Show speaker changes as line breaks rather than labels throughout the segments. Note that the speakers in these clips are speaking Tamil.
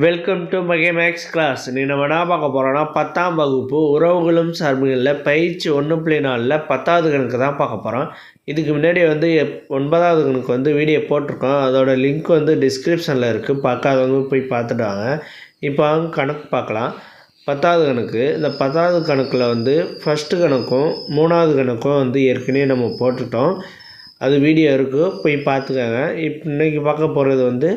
வெல்கம் டு மகே மேக்ஸ் கிளாஸ். நீ நம்ம என்ன பார்க்க போகிறோன்னா 10ஆம் வகுப்பு உறவுகளும் சார்புகளில் பயிற்சி 1.4 10வது கணக்கு தான் பார்க்க போகிறோம். இதுக்கு முன்னாடி 9வது கணக்கு வீடியோ போட்டிருக்கோம். அதோட லிங்க் டிஸ்கிரிப்ஷனில் இருக்குது. பார்க்காதவங்க போய் பார்த்துட்டு வாங்க. இப்போ கணக்கு பார்க்கலாம். 10வது கணக்கு. இந்த 10வது கணக்கில் ஃபஸ்ட்டு கணக்கும் 3வது கணக்கும் ஏற்கனவே நம்ம போட்டுட்டோம். அது வீடியோ இருக்குது, போய் பார்த்துக்கோங்க. இன்றைக்கி பார்க்க போகிறது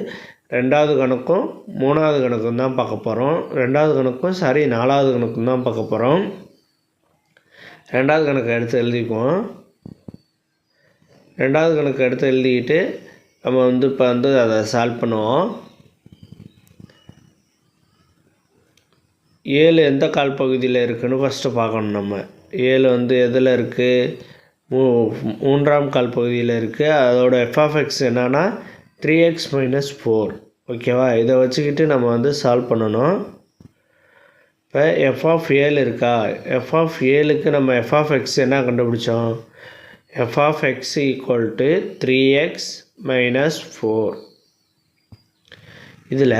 2வது கணக்கும் 3வது கணக்கும் தான் பார்க்க போகிறோம். 2வது கணக்கும் 4வது கணக்கும் தான் பார்க்க போகிறோம். 2வது கணக்கு எடுத்து எழுதிக்குவோம். 2வது கணக்கு எடுத்து எழுதிக்கிட்டு நம்ம இப்போ அதை சால்வ் பண்ணுவோம். 7 எந்த கால் பகுதியில் இருக்குதுன்னு ஃபஸ்ட்டு பார்க்கணும். நம்ம 7 எதில் இருக்குது? 3ஆம் கால் பகுதியில் இருக்குது. அதோட f(x) என்னன்னா 3x - 4. ஓகேவா? இதை வச்சுக்கிட்டு நம்ம சால்வ் பண்ணணும். இப்போ f(7) இருக்கா? f(7)க்கு நம்ம f(x) என்ன கண்டுபிடிச்சோம்? f(x) = 3x - 4. இதில்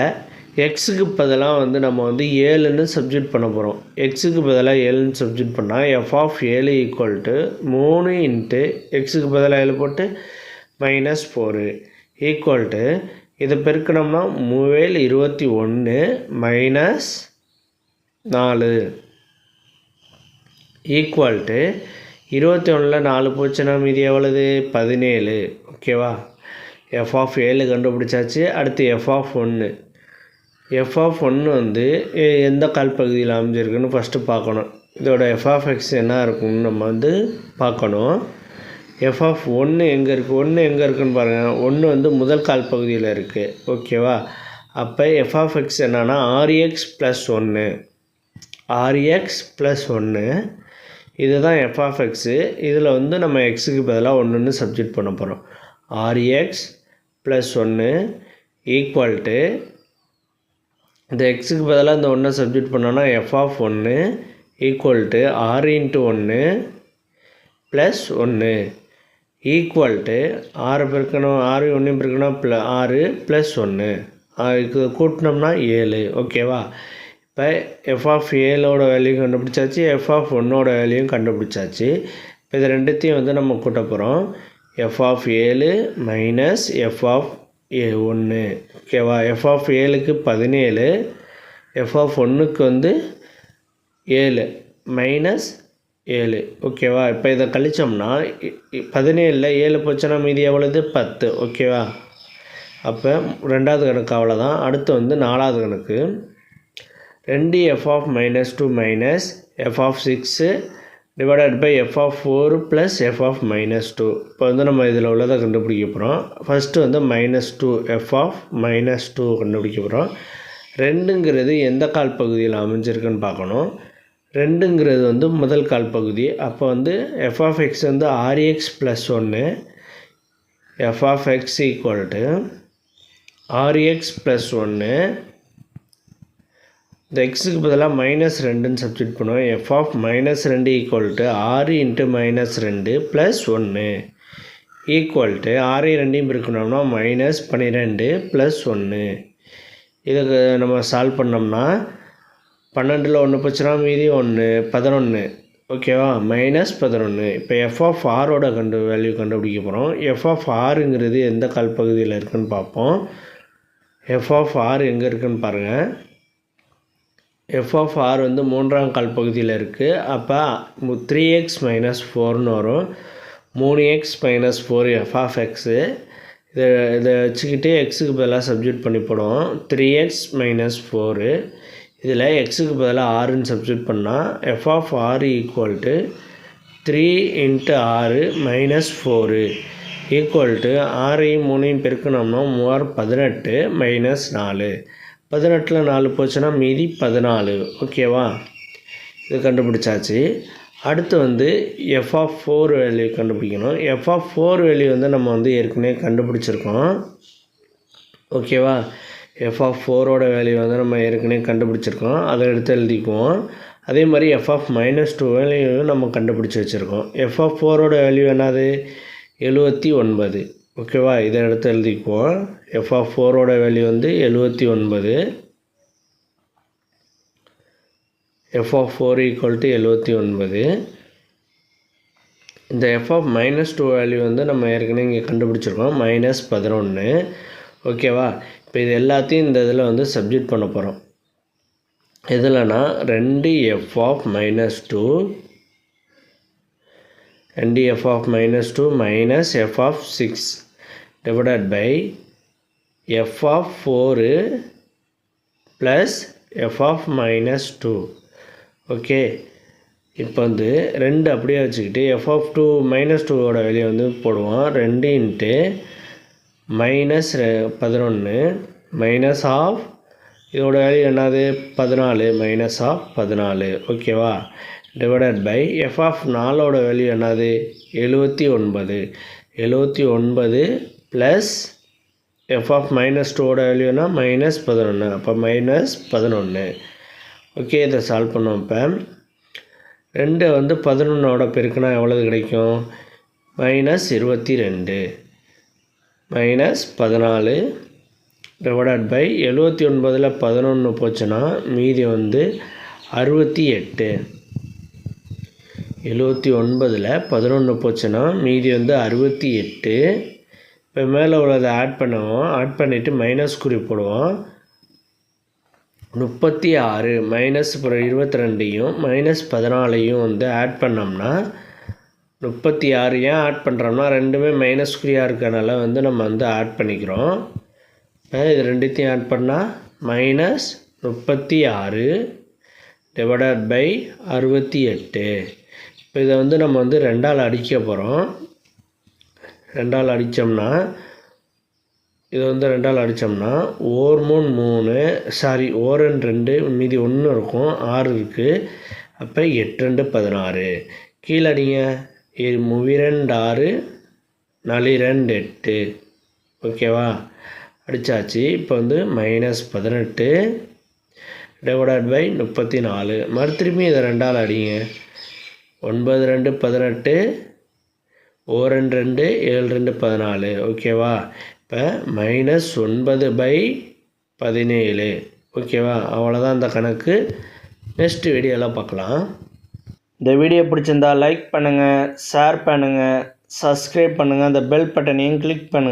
எக்ஸுக்கு பதிலாக நம்ம 7ன்னு சப்ஸ்டிட்யூட் பண்ண போகிறோம். எக்ஸுக்கு பதிலாக 7ன்னு சப்ஸ்டிட்யூட் பண்ணால் f(7) = 3 × எக்ஸுக்கு பதிலாக 7 போட்டு -4 ஈக்குவல்ட்டு இதை பெருக்கணும்னா 3 × 21 - 4 ஈக்குவல்ட்டு 21ல் 4 போச்சுன்னா மீதி எவ்வளவு? 17. ஓகேவா? f(7) கண்டுபிடிச்சாச்சு. அடுத்து f(1). f(1) எந்த கால் பகுதியில் அமைஞ்சிருக்குன்னு ஃபஸ்ட்டு பார்க்கணும். இதோட f(x) என்ன இருக்குன்னு நம்ம பார்க்கணும். f(1) எங்கே இருக்குது? 1 எங்கே இருக்குதுன்னு பாருங்கள். 1 முதல் கால் பகுதியில் இருக்குது. ஓகேவா? அப்போ f(x) என்னன்னா rx + 1. rx + 1 இதுதான் f(x). இதில் நம்ம எக்ஸுக்கு பதிலாக 1ன்னு சப்ஸ்டிட்யூட் பண்ண போகிறோம். rx + 1 ஈக்குவல்ட்டு இந்த எக்ஸுக்கு பதிலாக இந்த 1 சப்ஸ்டிட்யூட் பண்ணோன்னா f(1) ஈக்குவல்ட்டு 6 × 1 + 1 ஈக்குவல்ட்டு 6 பெருக்கணும், 6 1 பெருக்கணும் 6 + 1 இதுக்கு கூட்டினோம்னா 7. ஓகேவா? இப்போ f(7)ஓட வேல்யூ கண்டுபிடிச்சாச்சு, f(1)ஓட வேல்யூயும் கண்டுபிடிச்சாச்சு. இப்போ இது ரெண்டுத்தையும் நம்ம கூட்ட போகிறோம். f(7) - f(1). ஓகேவா? f(7)க்கு 17, f(1)க்கு 7 -7. ஓகேவா? இப்போ இதை கழிச்சோம்னா 17ல் 7 போச்சுன்னா மீதி எவ்வளவு? 10. ஓகேவா? அப்போ 2வது கணக்கு அவ்வளோதான். அடுத்து 4வது கணக்கு. 2f - 2 - f(6) / f(4) + f -2. இப்போ நம்ம இதில் உள்ளதை கண்டுபிடிக்க போகிறோம். ஃபஸ்ட்டு -2 கண்டுபிடிக்க போகிறோம். 2ங்கிறது எந்த கால் பகுதியில் அமைஞ்சிருக்குன்னு பார்க்கணும். 2ங்கிறது முதல் கால் பகுதி. அப்போ f(x) rx + 1. f(x) = rx + 1. இந்த எக்ஸுக்கு பதிலாக -2ன்னு சப்ஸ்டிட்யூட் பண்ணுவோம். f (-2) = 6 × -2 + 1 equal to 6 2 பெருக்கணும்னா -12 + 1. இதுக்கு நம்ம சால்வ் பண்ணோம்னா 12ல் 1 போச்சுன்னா மீதி 1 11. ஓகேவா? -11. இப்போ f(r)ஓட வேல்யூ கண்டுபிடிக்க போகிறோம். f(r)ங்கிறது எந்த கால் பகுதியில் இருக்குதுன்னு பார்ப்போம். f(r) எங்கே இருக்குதுன்னு பாருங்கள். f(r) 3ஆம் கால் பகுதியில் இருக்குது. அப்போ 3x - 4ன்னு வரும். 3x - 4 f(x). இதை வச்சுக்கிட்டு எக்ஸுக்கு பதிலாக சப்ஸ்டிட்யூட் பண்ணி போடுவோம். 3x - 4 இதில் எக்ஸுக்கு பதிலாக 6ன்னு சப்ஸ்டிட்யூட் பண்ணால் f(r) = 3 × 6 - 4 ஈக்குவல்ட்டு 6ஐயும் 3ஐயும் பெருக்கணும்னா 3 18 - 4. 18ல் 4 போச்சுன்னா மீதி 14. ஓகேவா? இது கண்டுபிடிச்சாச்சு. அடுத்து f(4) வேல்யூ கண்டுபிடிக்கணும். f(4) வேல்யூ நம்ம ஏற்கனவே கண்டுபிடிச்சிருக்கோம். ஓகேவா? f(4)ஓட வேல்யூ நம்ம ஏற்கனவே கண்டுபிடிச்சிருக்கோம். அதை எடுத்து எழுதிக்குவோம். அதே மாதிரி f -2 வேல்யூ நம்ம கண்டுபிடிச்சி வச்சுருக்கோம். f(4)ஓட வேல்யூ என்னது? 79. ஓகேவா? இதை எடுத்து எழுதிக்குவோம். f(4)ஓட value 79. f of 4 equal to 79. இந்த f of -2 வேல்யூ வந்து நம்ம ஏற்கனவே இங்கே கண்டுபிடிச்சிருக்கோம், -11. ஓகேவா? இப்போ இது எல்லாத்தையும் இந்த இதில் வந்து சப்ஜெக்ட் பண்ண போகிறோம். எதுலனா 2f of -2 2f of -2 minus f of 6 divided by f of 4 plus f of -2. Okay, இப்போ வந்து 2 அப்படியே வச்சுக்கிட்டு f of 2 -2ஓட வேல்யூ வந்து போடுவோம். 2 இன்ட்டு -11 மைனஸ் ஆஃப் இதோட வேல்யூ என்னது 14 மைனஸ் ஆஃப் 14. ஓகேவா? டிவைடட் பை எஃப் ஆஃப் 4ஓட வேல்யூ என்னது 79. 79 ப்ளஸ் எஃப் ஆஃப் -2ஓட வேல்யூனா -11. அப்போ -11. ஓகே, இதை சால்வ் பண்ணோம். இப்போ 2 வந்து 11ஓட பெருக்குனா எவ்வளவு கிடைக்கும்? -22 -14 டிவைடட் பை 79ல் 11 போச்சுன்னா மீதி வந்து 68. 79ல் 11 போச்சுன்னா மீதி வந்து 68. இப்போ மேலே உள்ளதை ஆட் பண்ணுவோம். ஆட் பண்ணிவிட்டு மைனஸ் குறி போடுவோம். 36 மைனஸ் அப்புறம் 22யும் -14யும் வந்து ஆட் பண்ணோம்னா 36. ஏன் ஆட் பண்ணுறோம்னா ரெண்டுமே மைனஸ் குறியாக இருக்கனால வந்து நம்ம வந்து ஆட் பண்ணிக்கிறோம். இது ரெண்டுத்தையும் ஆட் பண்ணால் -36 டிவைடட் பை 68. இப்போ இதை வந்து நம்ம வந்து 2ஆல் அடிக்க போகிறோம். 2ஆல் அடித்தோம்னா இதை வந்து 2ஆல் அடித்தோம்னா 1 3 3 சாரி 1 2 மீதி 1 இருக்கும், 6 இருக்குது. அப்போ 8 2 16. கீழே அடிங்க. 3 2 6 4 2 8. ஓகேவா? அடித்தாச்சு. இப்போ வந்து -18 டிவைடட் பை 34. மறுதிரும்பி இதை 2ஆல் அடிங்க. 9 2 18 1 2 7 2 14. ஓகேவா? இப்போ -9/17. ஓகேவா? அவ்வளோதான் இந்த கணக்கு. நெக்ஸ்ட் வீடியோவில் பார்க்கலாம். இந்த வீடியோ பிடிச்சிருந்தா லைக் பண்ணுங்கள், ஷேர் பண்ணுங்கள், சப்ஸ்கிரைப் பண்ணுங்கள், அந்த பெல் பட்டனையும் கிளிக் பண்ணுங்கள்.